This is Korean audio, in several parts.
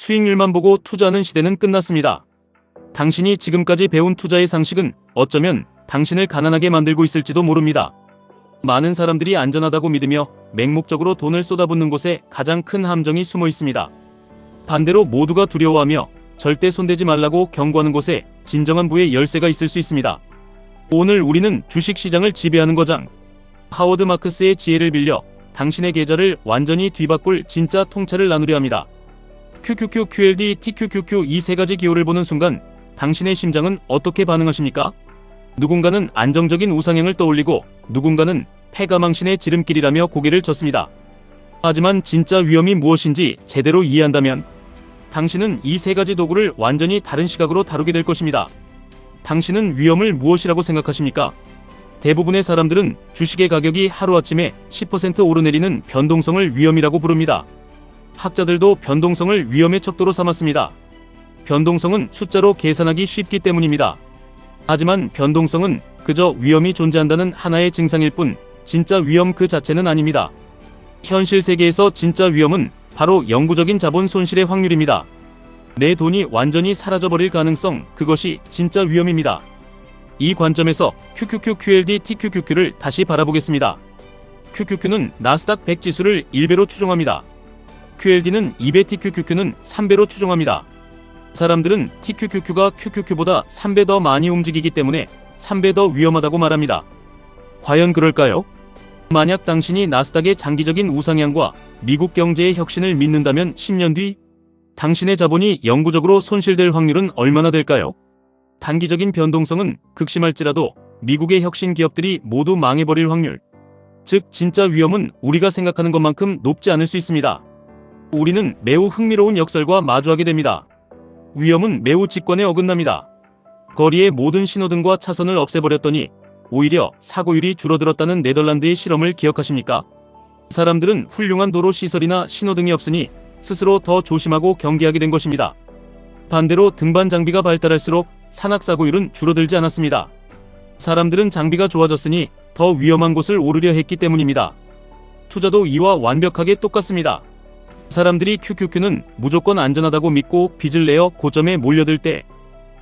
수익률만 보고 투자하는 시대는 끝났습니다. 당신이 지금까지 배운 투자의 상식은 어쩌면 당신을 가난하게 만들고 있을지도 모릅니다. 많은 사람들이 안전하다고 믿으며 맹목적으로 돈을 쏟아붓는 곳에 가장 큰 함정이 숨어 있습니다. 반대로 모두가 두려워하며 절대 손대지 말라고 경고하는 곳에 진정한 부의 열쇠가 있을 수 있습니다. 오늘 우리는 주식시장을 지배하는 거장 하워드 마크스의 지혜를 빌려 당신의 계좌를 완전히 뒤바꿀 진짜 통찰을 나누려 합니다. QQQ, QLD, TQQQ 이 세 가지 기호를 보는 순간 당신의 심장은 어떻게 반응하십니까? 누군가는 안정적인 우상향을 떠올리고 누군가는 패가망신의 지름길이라며 고개를 젓습니다. 하지만 진짜 위험이 무엇인지 제대로 이해한다면 당신은 이 세 가지 도구를 완전히 다른 시각으로 다루게 될 것입니다. 당신은 위험을 무엇이라고 생각하십니까? 대부분의 사람들은 주식의 가격이 하루아침에 10% 오르내리는 변동성을 위험이라고 부릅니다. 학자들도 변동성을 위험의 척도로 삼았습니다. 변동성은 숫자로 계산하기 쉽기 때문입니다. 하지만 변동성은 그저 위험이 존재한다는 하나의 증상일 뿐 진짜 위험 그 자체는 아닙니다. 현실 세계에서 진짜 위험은 바로 영구적인 자본 손실의 확률입니다. 내 돈이 완전히 사라져버릴 가능성, 그것이 진짜 위험입니다. 이 관점에서 QQQ, QLD, TQQQ를 다시 바라보겠습니다. QQQ는 나스닥 100 지수를 1배로 추종합니다. QLD는 2배, TQQQ는 3배로 추종합니다. 사람들은 TQQQ가 QQQ보다 3배 더 많이 움직이기 때문에 3배 더 위험하다고 말합니다. 과연 그럴까요? 만약 당신이 나스닥의 장기적인 우상향과 미국 경제의 혁신을 믿는다면 10년 뒤 당신의 자본이 영구적으로 손실될 확률은 얼마나 될까요? 단기적인 변동성은 극심할지라도 미국의 혁신 기업들이 모두 망해버릴 확률, 즉 진짜 위험은 우리가 생각하는 것만큼 높지 않을 수 있습니다. 우리는 매우 흥미로운 역설과 마주하게 됩니다. 위험은 매우 직관에 어긋납니다. 거리의 모든 신호등과 차선을 없애버렸더니 오히려 사고율이 줄어들었다는 네덜란드의 실험을 기억하십니까? 사람들은 훌륭한 도로 시설이나 신호등이 없으니 스스로 더 조심하고 경계하게 된 것입니다. 반대로 등반 장비가 발달할수록 산악사고율은 줄어들지 않았습니다. 사람들은 장비가 좋아졌으니 더 위험한 곳을 오르려 했기 때문입니다. 투자도 이와 완벽하게 똑같습니다. 사람들이 QQQ는 무조건 안전하다고 믿고 빚을 내어 고점에 몰려들 때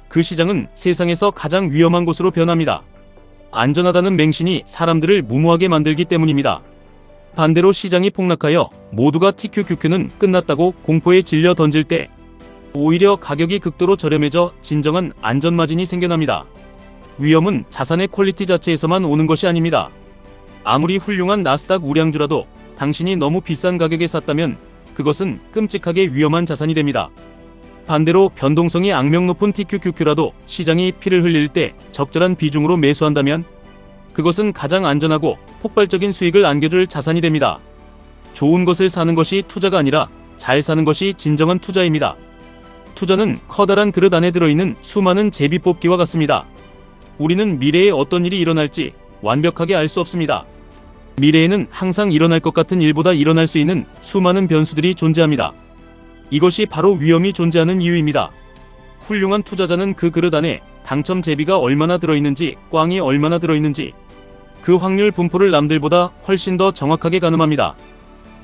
그 시장은 세상에서 가장 위험한 곳으로 변합니다. 안전하다는 맹신이 사람들을 무모하게 만들기 때문입니다. 반대로 시장이 폭락하여 모두가 TQQQ는 끝났다고 공포에 질려 던질 때 오히려 가격이 극도로 저렴해져 진정한 안전마진이 생겨납니다. 위험은 자산의 퀄리티 자체에서만 오는 것이 아닙니다. 아무리 훌륭한 나스닥 우량주라도 당신이 너무 비싼 가격에 샀다면 그것은 끔찍하게 위험한 자산이 됩니다. 반대로 변동성이 악명 높은 TQQQ라도 시장이 피를 흘릴 때 적절한 비중으로 매수한다면 그것은 가장 안전하고 폭발적인 수익을 안겨줄 자산이 됩니다. 좋은 것을 사는 것이 투자가 아니라 잘 사는 것이 진정한 투자입니다. 투자는 커다란 그릇 안에 들어있는 수많은 제비뽑기와 같습니다. 우리는 미래에 어떤 일이 일어날지 완벽하게 알 수 없습니다. 미래에는 항상 일어날 것 같은 일보다 일어날 수 있는 수많은 변수들이 존재합니다. 이것이 바로 위험이 존재하는 이유입니다. 훌륭한 투자자는 그 그릇 안에 당첨 제비가 얼마나 들어있는지, 꽝이 얼마나 들어있는지 그 확률 분포를 남들보다 훨씬 더 정확하게 가늠합니다.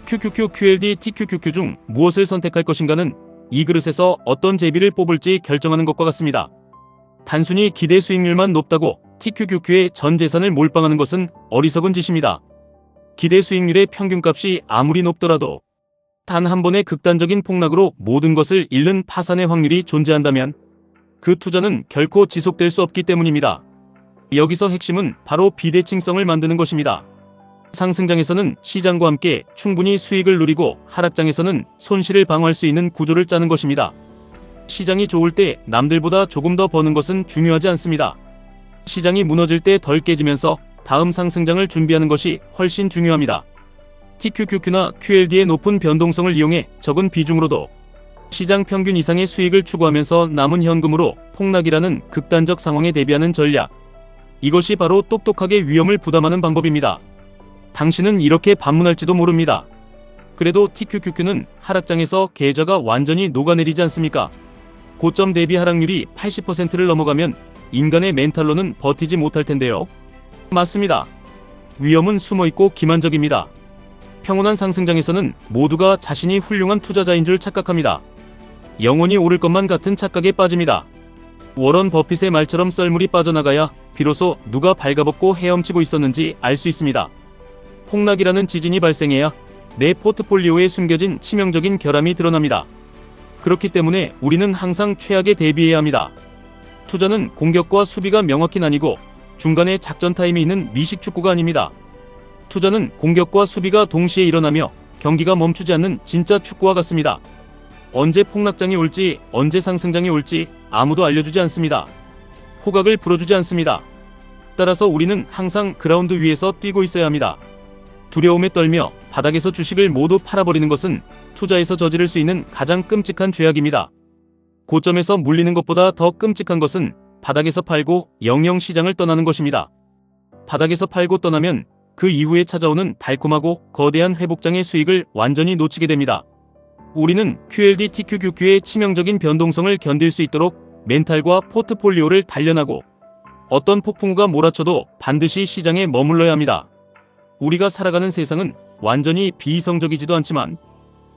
QQQ, QLD, TQQQ 중 무엇을 선택할 것인가는 이 그릇에서 어떤 제비를 뽑을지 결정하는 것과 같습니다. 단순히 기대 수익률만 높다고 TQQQ의 전 재산을 몰빵하는 것은 어리석은 짓입니다. 기대 수익률의 평균값이 아무리 높더라도 단 한 번의 극단적인 폭락으로 모든 것을 잃는 파산의 확률이 존재한다면 그 투자는 결코 지속될 수 없기 때문입니다. 여기서 핵심은 바로 비대칭성을 만드는 것입니다. 상승장에서는 시장과 함께 충분히 수익을 누리고 하락장에서는 손실을 방어할 수 있는 구조를 짜는 것입니다. 시장이 좋을 때 남들보다 조금 더 버는 것은 중요하지 않습니다. 시장이 무너질 때 덜 깨지면서 다음 상승장을 준비하는 것이 훨씬 중요합니다. TQQQ나 QLD의 높은 변동성을 이용해 적은 비중으로도 시장 평균 이상의 수익을 추구하면서 남은 현금으로 폭락이라는 극단적 상황에 대비하는 전략. 이것이 바로 똑똑하게 위험을 부담하는 방법입니다. 당신은 이렇게 반문할지도 모릅니다. 그래도 TQQQ는 하락장에서 계좌가 완전히 녹아내리지 않습니까? 고점 대비 하락률이 80%를 넘어가면 인간의 멘탈로는 버티지 못할 텐데요. 맞습니다. 위험은 숨어있고 기만적입니다. 평온한 상승장에서는 모두가 자신이 훌륭한 투자자인 줄 착각합니다. 영원히 오를 것만 같은 착각에 빠집니다. 워런 버핏의 말처럼 썰물이 빠져나가야 비로소 누가 발가벗고 헤엄치고 있었는지 알 수 있습니다. 폭락이라는 지진이 발생해야 내 포트폴리오에 숨겨진 치명적인 결함이 드러납니다. 그렇기 때문에 우리는 항상 최악에 대비해야 합니다. 투자는 공격과 수비가 명확히 나뉘고 중간에 작전 타임이 있는 미식 축구가 아닙니다. 투자는 공격과 수비가 동시에 일어나며 경기가 멈추지 않는 진짜 축구와 같습니다. 언제 폭락장이 올지, 언제 상승장이 올지 아무도 알려주지 않습니다. 호각을 불어주지 않습니다. 따라서 우리는 항상 그라운드 위에서 뛰고 있어야 합니다. 두려움에 떨며 바닥에서 주식을 모두 팔아버리는 것은 투자에서 저지를 수 있는 가장 끔찍한 죄악입니다. 고점에서 물리는 것보다 더 끔찍한 것은 바닥에서 팔고 영영 시장을 떠나는 것입니다. 바닥에서 팔고 떠나면 그 이후에 찾아오는 달콤하고 거대한 회복장의 수익을 완전히 놓치게 됩니다. 우리는 QLD TQQQ의 치명적인 변동성을 견딜 수 있도록 멘탈과 포트폴리오를 단련하고 어떤 폭풍우가 몰아쳐도 반드시 시장에 머물러야 합니다. 우리가 살아가는 세상은 완전히 비이성적이지도 않지만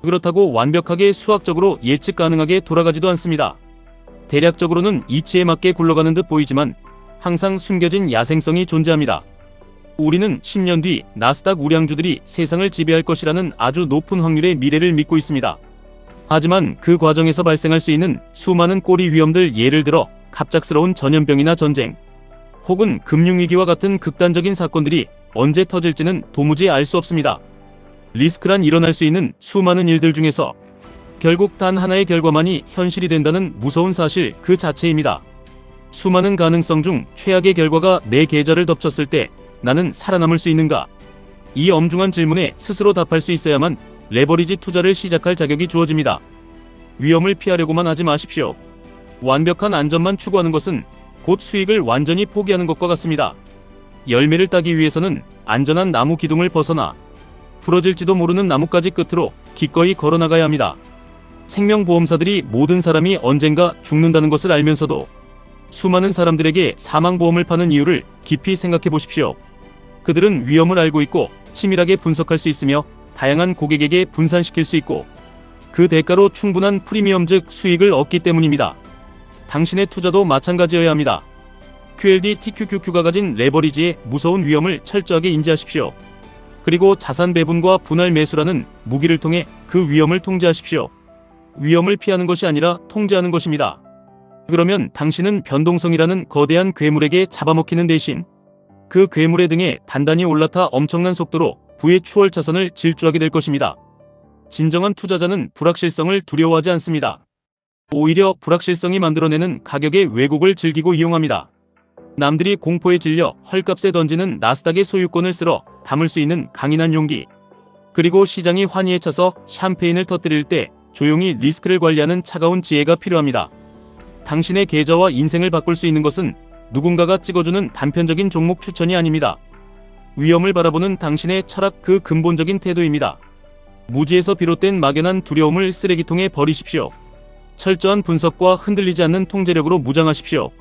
그렇다고 완벽하게 수학적으로 예측 가능하게 돌아가지도 않습니다. 대략적으로는 이치에 맞게 굴러가는 듯 보이지만 항상 숨겨진 야생성이 존재합니다. 우리는 10년 뒤 나스닥 우량주들이 세상을 지배할 것이라는 아주 높은 확률의 미래를 믿고 있습니다. 하지만 그 과정에서 발생할 수 있는 수많은 꼬리 위험들, 예를 들어 갑작스러운 전염병이나 전쟁 혹은 금융위기와 같은 극단적인 사건들이 언제 터질지는 도무지 알 수 없습니다. 리스크란 일어날 수 있는 수많은 일들 중에서 결국 단 하나의 결과만이 현실이 된다는 무서운 사실 그 자체입니다. 수많은 가능성 중 최악의 결과가 내 계좌를 덮쳤을 때 나는 살아남을 수 있는가? 이 엄중한 질문에 스스로 답할 수 있어야만 레버리지 투자를 시작할 자격이 주어집니다. 위험을 피하려고만 하지 마십시오. 완벽한 안전만 추구하는 것은 곧 수익을 완전히 포기하는 것과 같습니다. 열매를 따기 위해서는 안전한 나무 기둥을 벗어나 부러질지도 모르는 나뭇가지 끝으로 기꺼이 걸어나가야 합니다. 생명보험사들이 모든 사람이 언젠가 죽는다는 것을 알면서도 수많은 사람들에게 사망보험을 파는 이유를 깊이 생각해 보십시오. 그들은 위험을 알고 있고 치밀하게 분석할 수 있으며 다양한 고객에게 분산시킬 수 있고 그 대가로 충분한 프리미엄 즉 수익을 얻기 때문입니다. 당신의 투자도 마찬가지여야 합니다. QLD TQQQ가 가진 레버리지의 무서운 위험을 철저하게 인지하십시오. 그리고 자산 배분과 분할 매수라는 무기를 통해 그 위험을 통제하십시오. 위험을 피하는 것이 아니라 통제하는 것입니다. 그러면 당신은 변동성이라는 거대한 괴물에게 잡아먹히는 대신 그 괴물의 등에 단단히 올라타 엄청난 속도로 부의 추월 차선을 질주하게 될 것입니다. 진정한 투자자는 불확실성을 두려워하지 않습니다. 오히려 불확실성이 만들어내는 가격의 왜곡을 즐기고 이용합니다. 남들이 공포에 질려 헐값에 던지는 나스닥의 소유권을 쓸어 담을 수 있는 강인한 용기, 그리고 시장이 환희에 차서 샴페인을 터뜨릴 때 조용히 리스크를 관리하는 차가운 지혜가 필요합니다. 당신의 계좌와 인생을 바꿀 수 있는 것은 누군가가 찍어주는 단편적인 종목 추천이 아닙니다. 위험을 바라보는 당신의 철학, 그 근본적인 태도입니다. 무지에서 비롯된 막연한 두려움을 쓰레기통에 버리십시오. 철저한 분석과 흔들리지 않는 통제력으로 무장하십시오.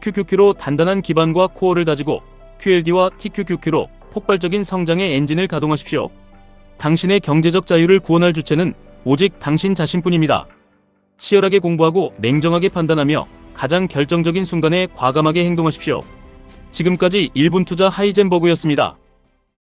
QQQ로 단단한 기반과 코어를 다지고 QLD와 TQQQ로 폭발적인 성장의 엔진을 가동하십시오. 당신의 경제적 자유를 구원할 주체는 오직 당신 자신뿐입니다. 치열하게 공부하고 냉정하게 판단하며 가장 결정적인 순간에 과감하게 행동하십시오. 지금까지 1분 투자 하이젠버그였습니다.